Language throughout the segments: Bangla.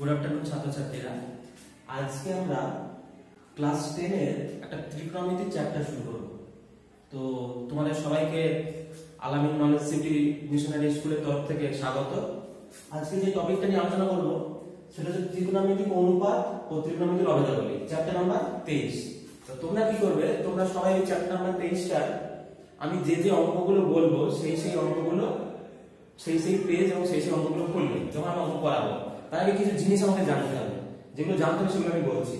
গুড আফটারনুন ছাত্রছাত্রীরা। আজকে আমরা ক্লাস 10 এর একটা ত্রিকোণমিতির চ্যাপ্টার শুরু করব। তো তোমাদের সবাইকে আলামিন নলেজ সিটি মিশনারি স্কুলের তরফ থেকে স্বাগত। আজকে যে টপিকটা নিয়ে আলোচনা করব সেটা হচ্ছে ত্রিকোণমিতিক অনুপাত ও ত্রিকোণমিতির অভেদাবলী, চ্যাপ্টার নাম্বার 23। তো তোমরা কি করবে, তোমরা সবাই চ্যাপ্টার নাম্বার 23টা আমি যে যে অঙ্কগুলো বলবো সেই অঙ্কগুলো সেই পেজ এবং সেই অঙ্কগুলো খুলবে যখন আমি অঙ্ক করাবো। তার আগে কিছু জিনিস আমাকে জানতে হবে, যেগুলো জানতে হবে সেগুলো আমি বলছি।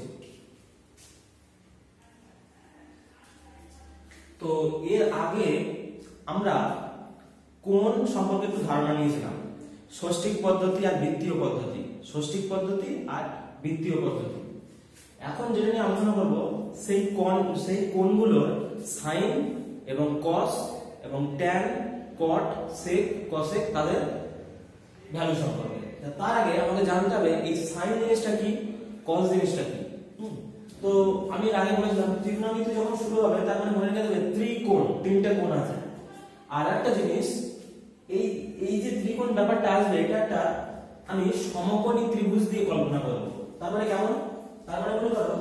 তো এর আগে আমরা কোণ সম্পর্কে একটু ধারণা নিয়েছিলাম, ষষ্ঠিক পদ্ধতি আর বৃত্তীয় পদ্ধতি, ষষ্ঠিক পদ্ধতি আর বৃত্তীয় পদ্ধতি। এখন যেটা নিয়ে আলোচনা করব সেই কোণগুলোর সাইন এবং কস এবং ট্যান, কট, সেক, কসেক তাদের ভ্যালু সম্পর্কে। তার আগে আমাদের জানতে হবে এই সাইন জিনিসটা কি, কস জিনিসটা কি। তো আমি আগে বলেছিলাম ত্রিকোণমিতি যখন শুরু হবে তার মানে মনে রাখতে হবে ত্রিকোণ, তিনটা কোণ আছে। আর একটা জিনিস, এই যে ত্রিকোণ ব্যাপারটা আসবে এটা একটা আমি সমকোণী ত্রিভুজ দিয়ে কল্পনা করব। তার মানে কেমন? তার মানে মনে করো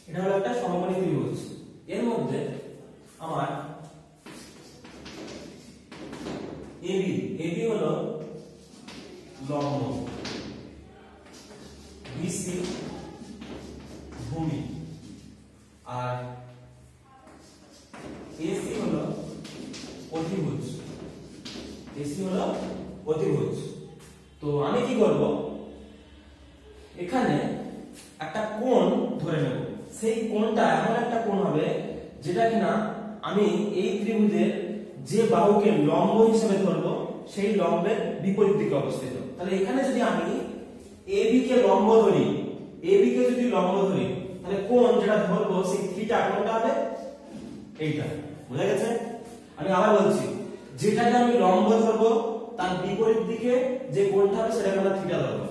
এটা হলো একটা সমকোণী ত্রিভুজ। এর মধ্যে আমার AB হলো লম্ব, BC ভূমি, আর AC হলো অতিভুজ, তো আমি কি করব, এখানে একটা কোণ ধরে নেব। সেই কোণটা এমন একটা কোণ হবে যেটা কিনা আমি এই ত্রিভুজের যে বাহুকে লম্ব হিসেবে ধরবো সেই লম্বের বিপরীত দিকে অবস্থিত। তাহলে এখানে যদি আমি AB কে লম্ব ধরি, তাহলে কোণ যেটা ধরবো সেই থিটা কোণটা হবে এইটা। বুঝা গেছে? আমি আবার বলছি, যেটাকে আমি লম্ব ধরবো তার বিপরীত দিকে যে কোণটা হবে সেটাকে আমরা থিটা ধরবো।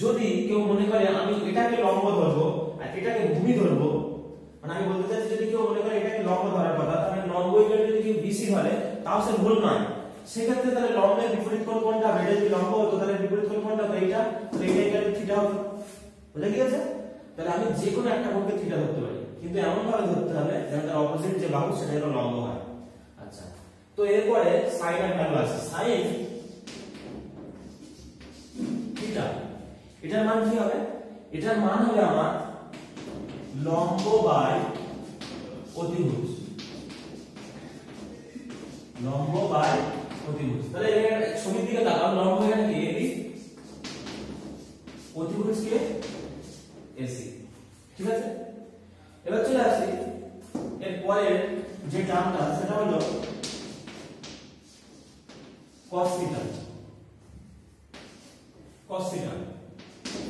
যদি কেউ মনে করে আমি এটাকে লম্ব ধরবো আর এটাকে ভূমি ধরবো, মানে আমি বলতে চাচ্ছি যদি কেউ মনে করে এটাকে লম্ব ধরার কথা, তাহলে লম্ব হিসেবে যদি কেউ BC ধরে তাও সে ভুল নয়। সেক্ষেত্রে তাহলে লম্বের বিপরীত কোণ কোনটা? এটা যদি লম্ব হতো তাহলে বিপরীত কোণ কোনটা? তো এইটা, তো এইটা থিটা হতো। বুঝা গিয়েছে? তাহলে আমি যে কোনো একটা কোণকে থিটা ধরতে পারি, কিন্তু এমন ভাবে ধরতে হবে যেন তার অপোজিট যে বাহু সেটা যেন লম্ব হয়। আচ্ছা, তো এরপরে সাইন এর ভ্যালু আছে। সাইন থিটা, এটার মান কি হবে? এটার মান হবে আমার লম্ব বাই অতিভুজ, তাহলে এখানে ছবির দিকে তাকাও, লম্ব এখানে কি AB, অতিভুজ কে AC। ঠিক আছে, এবার চলে আসি এর পরের যে টার্মটা সেটা হলো cos থিটা।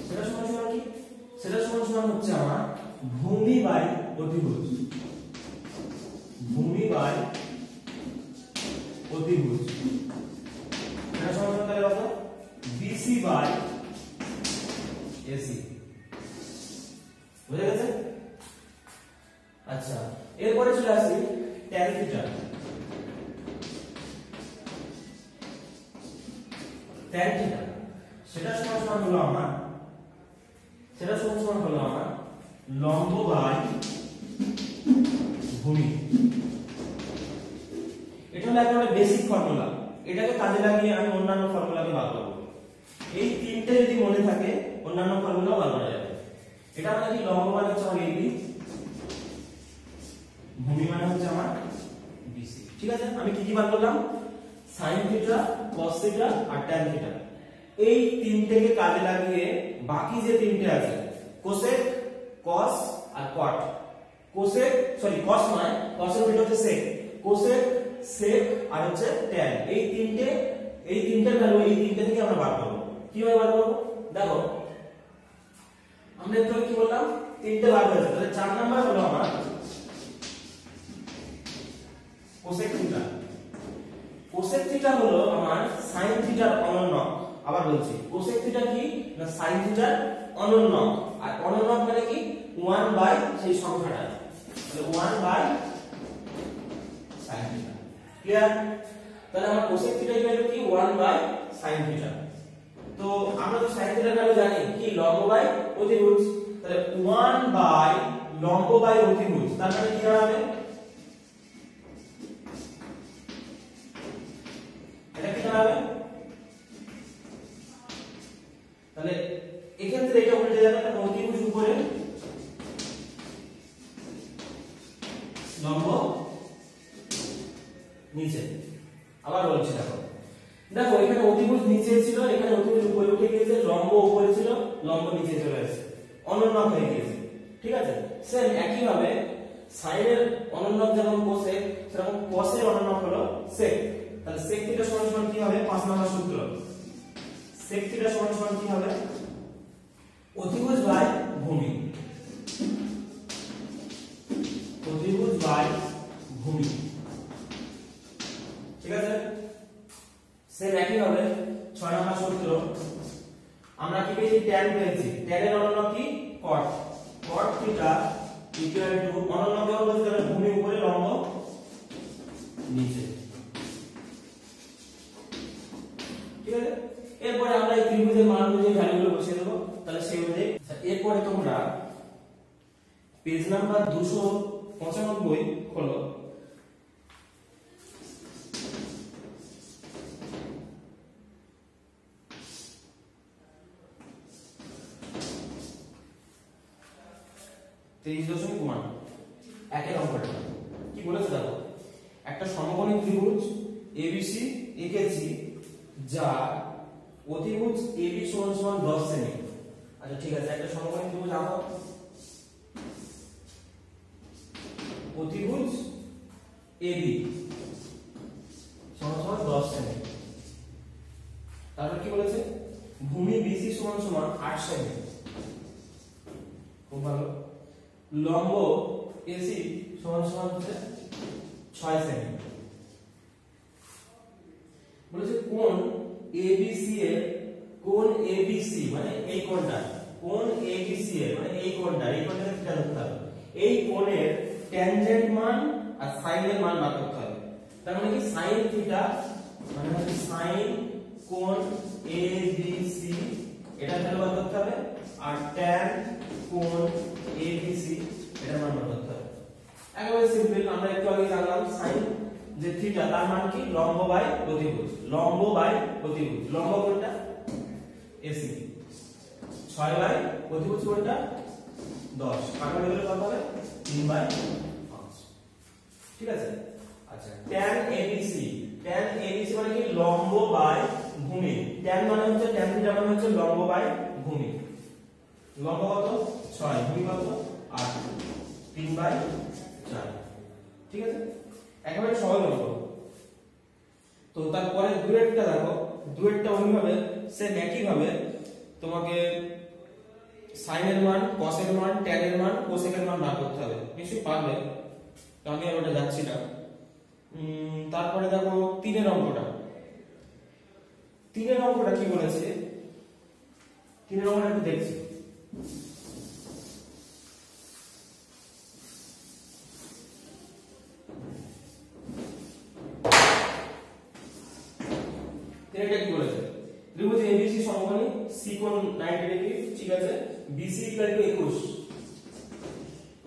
সেটা সমান কি? সেটা সমান হচ্ছে আমার ভূমি বাই অতিভুজ, এটা সমান তাহলে কত? BC by AC। বুঝা গেছে? আচ্ছা, এরপরে চলে আসি tan থিটা। সেটা সমান হলো আমার লম্ব বাই ভূমি। এটা হলো একটা বেসিক ফর্মুলা, এটাকে কাজে লাগিয়ে আমি অন্যান্য ফর্মুলাকে বার করব। এই তিনটে যদি মনে থাকে অন্যান্য ফর্মুলাও বার করা যাবে। এটা মানে কি, লম্ব মানে হচ্ছে আমার AB, ভূমি মানে হচ্ছে আমার BC। ঠিক আছে, আমি কি বার করলাম? sin থিটা, cos থিটা আর tan থিটা। এই তিনটেকে কাজে লাগিয়ে বাকি যে তিনটে আছে কোসেক, কস আর কট, cos নয়, cos এর উল্টো হচ্ছে sec, কোসেক, সেক আর হচ্ছে tan। এই তিনটে ভ্যালু এই তিনটে থেকে আমরা বার করব। কিভাবে বার করব? দেখো, আমরা একটু কি বললাম, তিনটে বার হয়েছে, তাহলে 4 নাম্বার হলো আমার কোসেক থিটা হলো আমার sin থিটার অনন্যক। আবার বলছি, কোসেক থিটা কি না sin থিটার অনন্যক। আর অনন্যক মানে কি? 1 বাই সেই সংখ্যাটা, তাহলে 1 বাই sin থিটা। ক্লিয়ার? তাহলে আমার cosec থিটা ইকুয়াল টু কি 1 বাই sin থিটা। তো আমরা তো sin থিটার ভ্যালু জানি কি লম্ব বাই অতিভুজ, তাহলে 1 বাই লম্ব বাই অতিভুজ, তার মানে কি দাঁড়াবে, এটা কি দাঁড়াবে, তাহলে এক্ষেত্রে এটা উল্টে যাবে, তাহলে অতিভুজ উপরে লম্ব নিচে। আবার বলছি দেখো এখানে অতিভুজ নিচে ছিল, এখানে অতিভুজ উপরে উঠে গিয়েছে, লম্ব উপরে ছিল, লম্ব নিচে চলে আসছে, অনুন্নক হয়ে গিয়েছে। ঠিক আছে, সেম একই ভাবে সাইনের অনুন্নক যেমন কোসেক, সেরকম কসের অনুন্নক হলো সেক। তাহলে সেক থিটা সমান কি হবে, 5 নম্বর সূত্র, সেক থিটা সমান কি হবে, অতিভুজ বাই ভূমি, অতিভুজ বাই ভূমি। ঠিক আছে, সেম একই ভাবে 6 নম্বর সূত্র, আমরা কি পেয়েছি, tan পেয়েছি, tan এর অনুন্নক কি cot, cot theta equal to অনুন্নক যখন বলছি তাহলে ভূমি উপরে লম্ব নিচে। ঠিক আছে, এরপরে আমরা এই ত্রিভুজের মান অনুযায়ী ভ্যালুগুলো বসিয়ে দেব। তাহলে সেই অনুযায়ী এরপরে তোমরা পেজ নাম্বার 295 খোলো। একের অঙ্কটা কি বলেছে দেখো, একটা সমকোণী ত্রিভুজ ABC এঁকেছি যার অতিভুজ AB সমান 10 সেমি। আচ্ছা ঠিক আছে, একটা সমকোণী ত্রিভুজ আঁকো, অতিভুজ AB সমান 10 সেমি। তারপর কি বলেছে, ভূমি BC সমান 8 সেমি, খুব ভালো। লম্ব AC সমান হচ্ছে 6 সেমি। বলেছে কোণ ABC এর, কোণ ABC মানে এই কোণটা, কোণ ABC এর মানে এই কোণটা, এই কোণটাকে থিটা ধরতে হবে, এই কোণের ট্যানজেন্ট মান আর সাইন এর মান বার করতে হবে। তার মানে কি সাইন থিটা মানে হচ্ছে সাইন কোণ ABC, এটা ভ্যালু বার করতে হবে, আর ট্যান কোণ ABC এটা মান বার করতে হবে। একেবারে সিম্পল, আমরা একটু আগে জানলাম সাইন যে থিটা তার মান কি লম্ব বাই অতিভুজ, লম্ব বাই অতিভুজ, লম্ব কোণটা AC, 6 বাই অতিভুজ কোণটা 10, কাটাকুটি করলে কত হবে, 3 বাই 5। ঠিক আছে, আচ্ছা tan ABC, tan ABC মানে কি লম্ব বাই ভূমি, tan মানে হচ্ছে tan থিটা মানে হচ্ছে লম্ব বাই ভূমি, লম্ব কত 6, ভূমি কত 8, 3 বাই 4। ঠিক আছে, একেবারে সহজ অঙ্ক। তো তারপরে ডুয়েটটা দেখো, ডুয়েটটা ওইভাবে সেম একই ভাবে তোমাকে সাইনের মান, কসের মান, ট্যান এর মান, কোসেকের মান বার করতে হবে, নিশ্চয়ই পারবে, তো আমি আর ওটা যাচ্ছি না। তারপরে দেখো 3 এর অঙ্কটা, 3 এর অঙ্কটা কি বলেছে, 3 এর অঙ্কটা একটু দেখছি। এটা কি বলেছে, ত্রিভুজ ABC সমকোণী, C কোণ 90 ডিগ্রি, ঠিক আছে, BC ইকুয়াল টু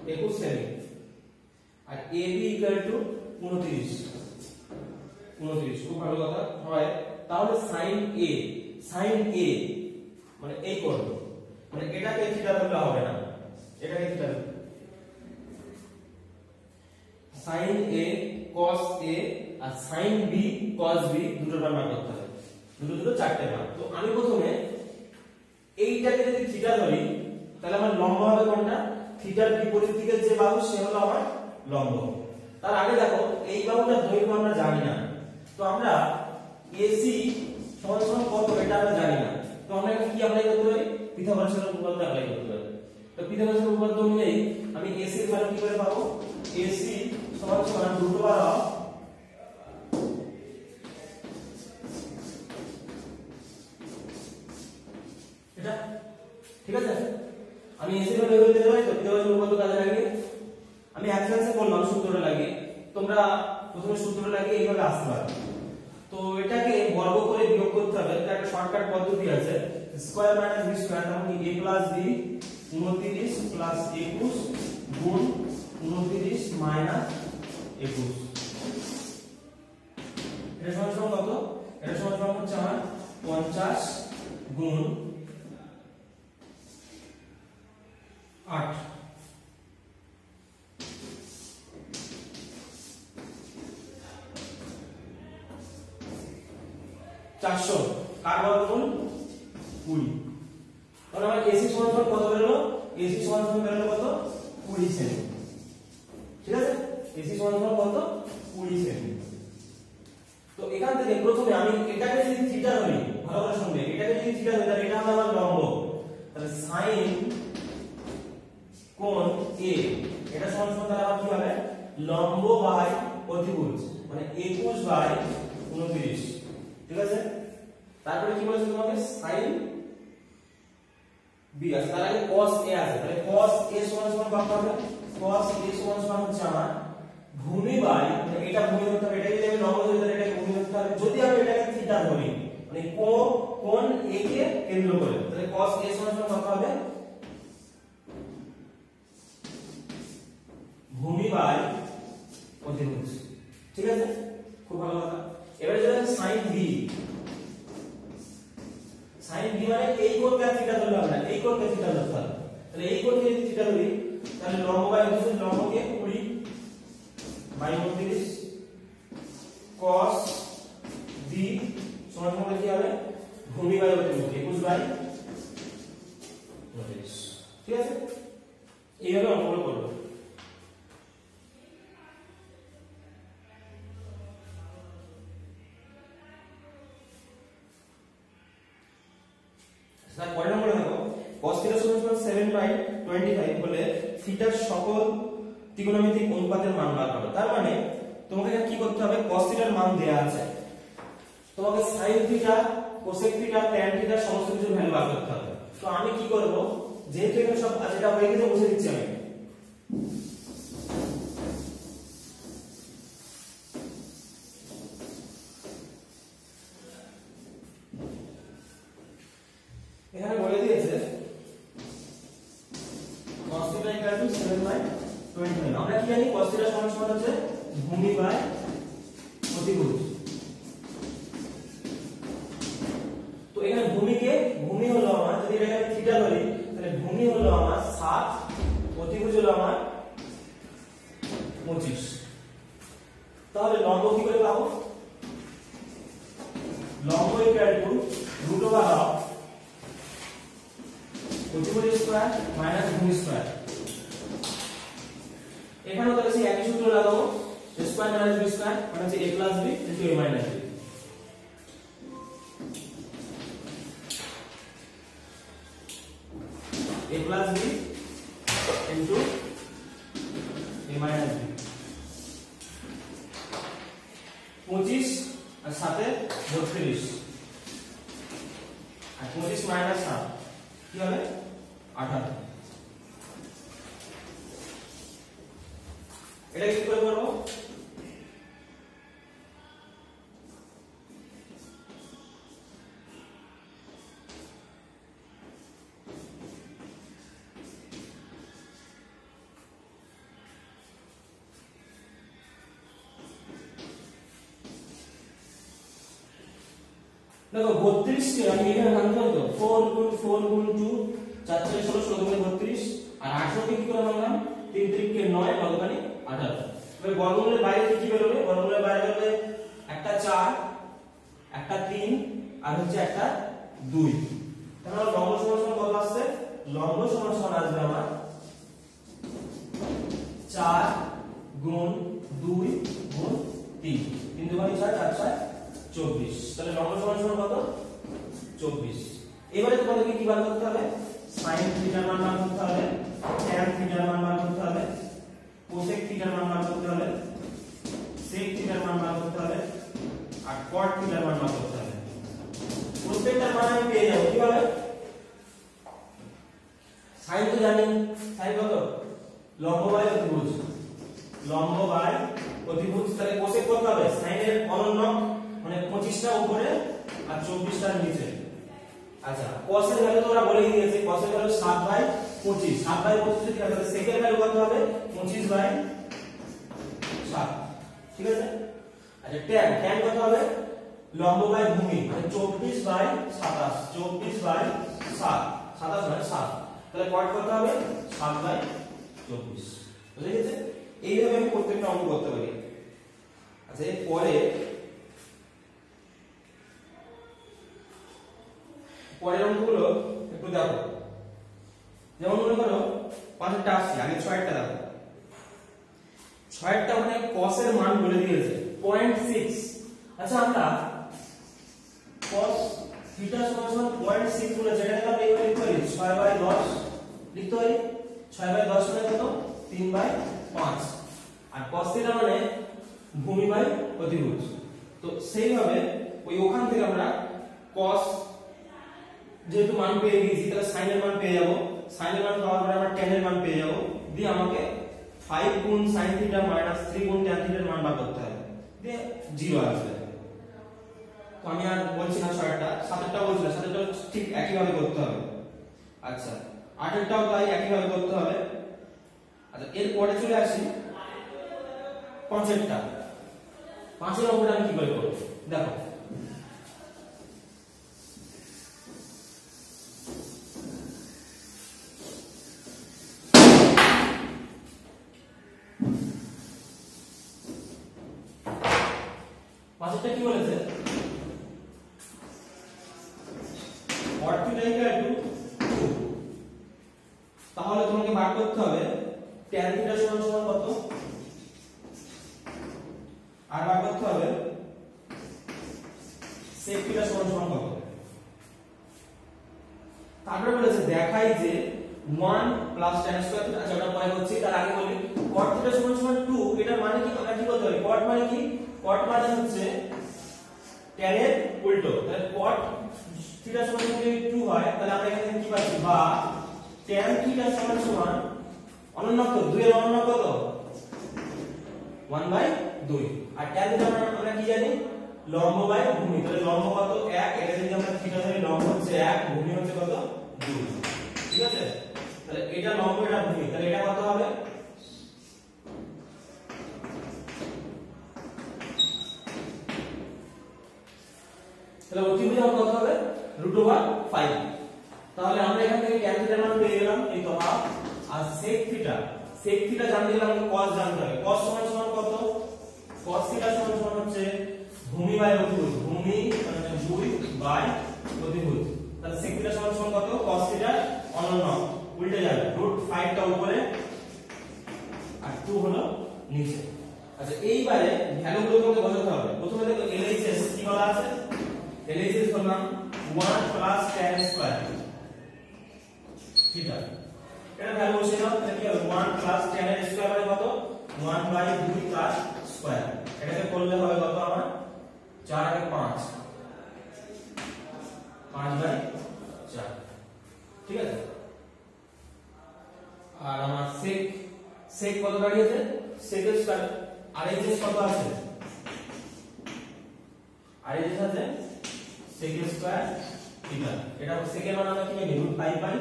21 সেমি, আর AB ইকুয়াল টু 29, খুব ভালো কথা হয়। তাহলে sin A মানে এই কোণ, মানে এটাকে থিটা ধরলে হবে না, এটাকে থিটা ধরতে, sin A cos A R sin B cos B দুটোর মান বার করতে হবে, দুটো 4টে মান। তো আমি প্রথমে এইটাকে যদি থিটা ধরি তাহলে আমার লম্ব হবে কোনটা, থিটার বিপরীত দিকের যে বাহু সে হলো আমার লম্ব। তার আগে দেখো এই বাহুটার দৈর্ঘ্য আমরা জানি না, তো আমরা AC সমান কত এটা আমরা জানি না, তো আমরা কি অ্যাপ্লাই করতে পারি, পিথাগোরাসের উপপাদ্য অ্যাপ্লাই করতে পারি। তো পিথাগোরাসের উপপাদ্য অনুযায়ী আমি AC এর মান কি করে পাবো, AC সমান √, এটা ঠিক আছে। আমি AC এর ভ্যালু দিতে পারি, তো পিথাগোরাসের উপপাদ্য কাজে লাগিয়ে আমি অ্যাকশনসে করলাম সূত্রটা লাগিয়ে, তোমরা প্রথমে সূত্রটা লাগিয়ে এইভাবে আসতে পারো। তো এটাকে বর্গ করে বিয়োগ করতে হবে, এটা একটা শর্টকাট পদ্ধতি আছে, স্কয়ার মাইনাস বি স্কয়ার, তখন কি a প্লাস b 29 প্লাস 21 গুণ 29 মাইনাস 21, এটা সমান সমান কত? এটা সমান সমান হচ্ছে আমার 50 গুণ 8, 400 কার বর্গমূল 20। তাহলে আমার এসি সমান সমান কত বেরোলো? এসি সমান সমান বেরোলো কত? 20 সেমি। ঠিক আছে, এসি সমান সমান কত? 20 সেমি। তো এখান থেকে প্রথমে আমি এটাকে যদি থিটা ধরি, ভালো করে শুনবে, এটাকে যদি থিটা ধরি তাহলে এটা হবে আমার লম্ব, তাহলে sin কোণ a, এটা সমান সমান তাহলে আমার কি হবে? লম্ব বাই অতিভুজ, মানে 21 বাই 29। ঠিক আছে, তারপরে কি বলেছে তোমাকে? sin b আছে, তার আগে cos a আছে, তাহলে cos a সমান সমান কত হবে? cos a সমান সমান হচ্ছে আমার ভূমি বাই, মানে এটা ভূমি ধরতে হবে, এটা যদি আমি লম্ব ধরি তাহলে এটা ভূমি ধরতে হবে, যদি আমি এটাকে থিটা ধরি মানে কোণ a কে কেন্দ্র করে, তাহলে cos a সমান সমান কত হবে? ভূমি বাই অতিভুজ। ঠিক আছে, খুব ভালো কথা। এবারে যদি sin b, sin b মানে এই কোণকে থিটা ধরলে হবে না, এই কোণকে থিটা ধরতে হবে, তাহলে এই কোণকে যদি থিটা ধরি তাহলে লম্ব বাই অতিভুজ, লম্বকে 20 বাই 29 cos b সমান সমান কি হবে? ভূমি বাই অতিভুজ 21 বাই 29। ঠিক আছে, এইভাবে অঙ্কগুলো করব। তার পরের নম্বরে দেখো, cos θ সমান 7/25 বলে থিটার সকল ত্রিকোণমিতিক অনুপাতের মান বার করো। তার মানে তোমাকে এখানে কি করতে হবে? cos θ এর মান দেয়া আছে, তোমাকে sin θ, cosec θ, tan θ সমস্ত কিছুর ভ্যালু বার করতে হবে। তো আমি কি করব, যেহেতু এখানে সব যেটা হয়ে গেছে বসে দিচ্ছি আমি। এখানে বলে দিয়েছে cos θ = 7/25। আমরা কি জানি? cos θ সমান সমান হচ্ছে ভূমি বাই অতিভুজ। তো এখানে ভূমি হলো আমার, যদি এটাকে আমি থিটা ধরি তাহলে ভূমি হলো আমার 7, অতিভুজ হলো আমার 25। তাহলে লম্ব কি করে পাবো? লম্ব = √of অতিভুজ স্কয়ার মাইনাস ভূমি স্কয়ার। এখানেও তাহলে সেই একই সূত্র লাগাবো, স্কয়ার মাইনাস বি স্কয়ার মানে হচ্ছে a plus b into a minus b। a plus b into a minus b। 25 আর 7 এ 32 আর 25 মাইনাস 7 কি হবে? 18। এটা কি করে করব? দেখো 32 কে আমি এখানে ভাঙবো, তো 4 গুণ 4 গুণ 2 4 4 16 16 গুণ 32 আর 18 কে কি করে ভাঙলাম? 3 3 কে 9 বর্গমানি 18। এবার বর্গমূলের বাইরে কি বেরোবে? বর্গমূলের বাইরে বেরোবে একটা 4, একটা 3 আর হচ্ছে একটা 2। তাহলে লম্ব সমান সমান কত আসছে? লম্ব সমান সমান আসবে আমার 4 গুণ 2 গুণ 3, 3 2 4 4 4 24। তাহলে লম্ব সমান সমান কত? 24। এবারে তোমাদেরকে কি বার করতে হবে? sin θ এর মান বার করতে হবে, tan θ এর মান বার করতে হবে, cosec θ এর মান বার করতে হবে, sec θ এর মান বার করতে হবে আর cot θ এর মান বার করতে হবে। প্রত্যেকটা মান আমি পেয়ে যাব কিভাবে? sin তো জানি, sin কত? লম্ব বাই অতিভুজ, লম্ব বাই অতিভুজ। তাহলে cosec কত হবে? sin এর অনন্য মানে 25 25টা উপরে আর 24টা নিচে। আচ্ছা cos এর ভ্যালু তো ওরা বলেই দিয়েছে, cos এর ভ্যালু 7/25, 7/25 যদি হয় তাহলে sec এর ভ্যালু কত হবে 25/7, ঠিক আছে। আচ্ছা tan কত হবে লম্ব বাই ভূমি মানে 24/27, 24/7, 27/7, তাহলে cot কত হবে 7/24, বুঝে গেছে। এইভাবে আমি প্রত্যেকটা অঙ্ক করতে পারি। আচ্ছা এর পরের অঙ্কগুলো একটু দেখো, যেমন মনে করো 5টা আসছে, আগে 6টা দেখো। 6টা মানে cos এর মান বলে দিয়েছে 0.6। আচ্ছা আমরা cos থিটা সমান 0.6 বলেছে, এটাকে আমরা এইভাবে লিখতে পারি 6/10 লিখতে পারি। 6/10 মানে কত 3/5, আর cos থিটা মানে ভূমি বাই অতিভুজ। তো সেইভাবে ওখান থেকে আমরা cos যেহেতু মান পেয়ে গেছি তাহলে sin এর মান পেয়ে যাব, sin এর মান পাওয়ার পরে আমরা tan এর মান পেয়ে যাব, দিয়ে আমাকে 5 গুণ sin থিটা মাইনাস 3 গুণ tan থিটার মান বার করতে হবে, দিয়ে 0 আসবে। তো আমি আর বলছি না 6টা, 7টা বলছি না, 7টা ঠিক একই ভাবে করতে হবে। আচ্ছা 8টাও তাই একই ভাবে করতে হবে। আচ্ছা এর পরে চলে আসি 5এরটা। 5এর অঙ্কটা আমি কি করে করব দেখো। পাঁচটা কি বলেছে cot থিটা ইকুয়াল টু 2, তাহলে তোমাকে বার করতে হবে tan থিটা সমান সমান কত, আর বার করতে হবে sec থিটা সমান সমান কত। তারপরে বলেছে দেখাই যে 1 প্লাস tan স্কয়ার থিটা। আচ্ছা ওটা পরে হচ্ছে, তার আগে বলি cot থিটা সমান সমান 2, এটা মানে কি আমরা কি বলতে পারি, cot মানে কি, cot মানে হচ্ছে tan এর উল্টো। তাহলে cot থিটা সমান যদি 2 হয় তাহলে আমরা এখানে কি পাচ্ছি, বা tan থিটা সমান সমান অনন্য কত, 2 এর অনন্য কত 1/2, আর tan থিটা আমরা কি জানি লম্ব বাই ভূমি। তাহলে লম্ব কত 1, এটা যদি আমরা থিটা ধরি লম্ব হচ্ছে 1, ভূমি হচ্ছে কত 2, ঠিক আছে। তাহলে এটা লম্ব এটা ভূমি, তাহলে এটা কত হবে তাহলে অতিভুজ কত হবে √5। তাহলে আমরা এখান থেকে tan থিটার মান পেয়ে গেলাম, এই তো হাফ। আর sec থিটা জানতে গেলে আমাকে cos জানতে হবে। cos সমান সমান কত, cos থিটা সমান সমান হচ্ছে ভূমি বাই অতিভুজ, ভূমি মানে 2 বাই অতিভুজ। তাহলে sec থিটা সমান সমান কত, cos থিটা অনন্য উল্টে যাবে, √5 টা উপরে আর 2 হলো নিচে। আচ্ছা এইবারে ভ্যালুগুলো তোমাকে বোঝাতে হবে। প্রথমে দেখো LHS কি বলা আছে, LHS বললাম 1 প্লাস tan স্কয়ার থিটা, এটা ভ্যালু বসিয়ে দাও। তাহলে কি হবে 1 প্লাস tan এর স্কয়ার মানে কত 1/2 প্লাস স্কয়ার, এটাকে করলে হবে কত আমার 4 আর 5, 5/4, ঠিক আছে। আর আমার sec কত দাঁড়িয়েছে, sec এর স্কয়ার RHS কত আছে, RHS আছে sec স্কয়ার থিটা। এটা sec এর মান আমরা কি জানি √5/2,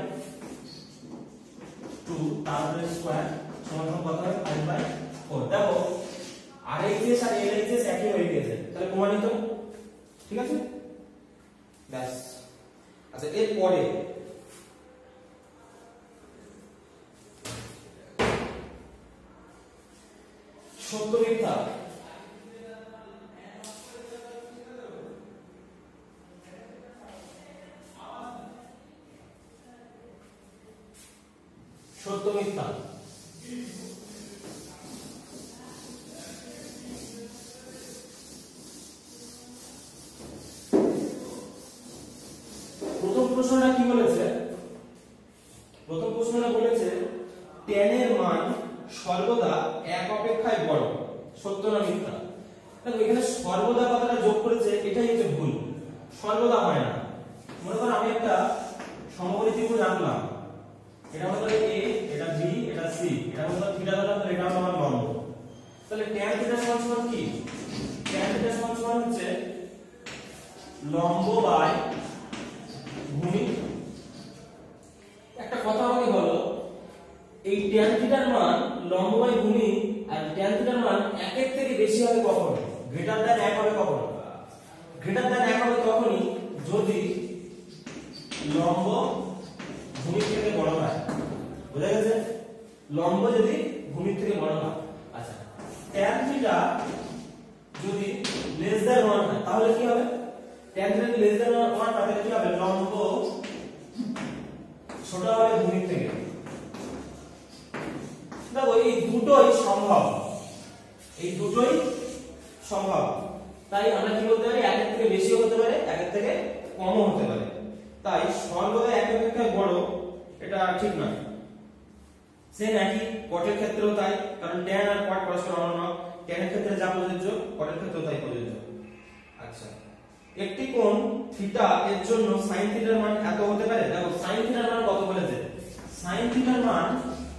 তারপরে স্কয়ার সমান কত হয় 5/4। দেখো RHS আর LHS একই হয়ে গেছে, তাহলে প্রমাণিত, ঠিক আছে ব্যাস। আচ্ছা এর পরে সত্য মিথ্যা। সত্য মিথ্যা প্রথম প্রশ্নটা কি বলেছে, প্রথম প্রশ্নটা বলেছে tan এর মান সর্বদা 1 অপেক্ষায় বড়, সত্য না মিথ্যা। দেখো এখানে সর্বদা কথাটা যোগ করেছে, এটাই হচ্ছে ভুল, সর্বদা হয় না। মনে করো আমি একটা সমকোণী ত্রিভুজ আঁকলাম, এটা হলো A, এটা B, এটা C, এটা হলো থিটা ধরলাম, তাহলে এটা হলো আমার লম্ব। তাহলে tan থিটা সমান সমান কি, tan থিটা সমান সমান হচ্ছে একের থেকে বেশি হবে কখন? গ্রেটার দ্যান 1 হবে কখন? গ্রেটার দ্যান 1 হবে তখনই যদি লম্ব ভূমির থেকে বড় হয়। বুঝা গেছে? লম্ব যদি ভূমির থেকে বড় হয়। আচ্ছা, tan থিটা যদি লেস দ্যান 1 হয় তাহলে কি হবে? tan থিটা যদি লেস দ্যান 1 হয় তাহলে কি হবে? লম্ব ছোট হবে ভূমির থেকে। দেখো এই দুটোই সম্ভব, এই দুটোই সম্ভব। তাই আমরা কি বলতে পারি? একের থেকে বেশিও হতে পারে, একের থেকে কমও হতে পারে। তাই সর্বদা একের থেকে বড় এটা ঠিক নয়। সেম একই কটের ক্ষেত্রেও তাই, কারণ tan আর cot পরস্পর অনুরূপ। tan এর ক্ষেত্রে যা প্রযোজ্য কটের ক্ষেত্রেও তাই প্রযোজ্য। আচ্ছা, একটি কোণ থিটা এর জন্য sin থিটার মান এত হতে পারে। দেখো sin থিটার মান কত বলেছে? sin থিটার মান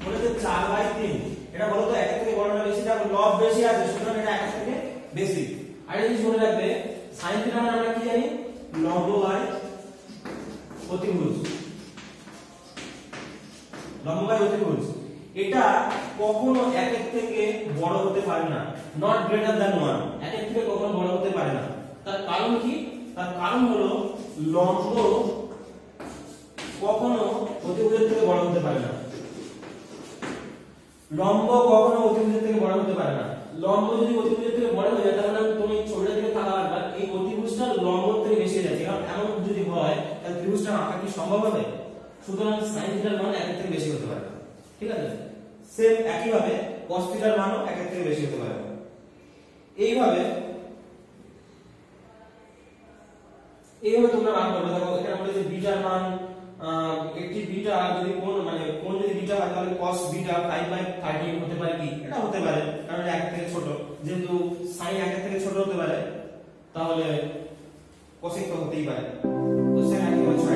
বলেছে 4/3। এটা বলো তো একের থেকে বড় না বেশি? দেখো লব বেশি আছে, সুতরাং এটা একের থেকে বেশি। আর এই জিনিস মনে রাখবে, sin থিটার মান আমরা কি জানি? লম্ব বাই অতিভুজ। লম্ব বাই অতিভুজ। এটা কখনো একের থেকে বড় হতে পারে না, নট গ্রেটার দ্যান 1। একের থেকে কখনো বড় হতে পারে না। তার কারণ কি? তার কারণ হলো লম্ব কখনো অতিভুজের থেকে বড় হতে পারে না। লম্ব কখনো অতিভুজের থেকে বড় হতে পারে না। লম্ব যদি অতিভুজের থেকে বড় হয়ে যায় তাহলে তুমি ছবিটা দিকে তাকাও একবার, এই অতিভুজটা লম্বর থেকে বেশি হয়ে যাচ্ছে। কারণ এমন যদি হয় তাহলে ত্রিভুজটা আঁকা কি সম্ভব হবে? সুতরাং sin থিটার মান একের থেকে বেশি হতে পারে। ঠিক আছে? সেম একই ভাবে cos থিটার মানও একের থেকে বেশি হতে পারে। এইভাবে তোমরা মান করবে। দেখো এখানে বলেছে বিটার মান, একটি বিটা যদি কোণ মানে কোণ যদি বিটা হয় তাহলে cos বিটা 5/13 হতে পারে কি? এটা হতে পারে, কারণ এটা 1 থেকে ছোট। যেহেতু sin 1 থেকে ছোট হতে পারে তাহলে cosec তো হতেই পারে। তো সেম একই হচ্ছে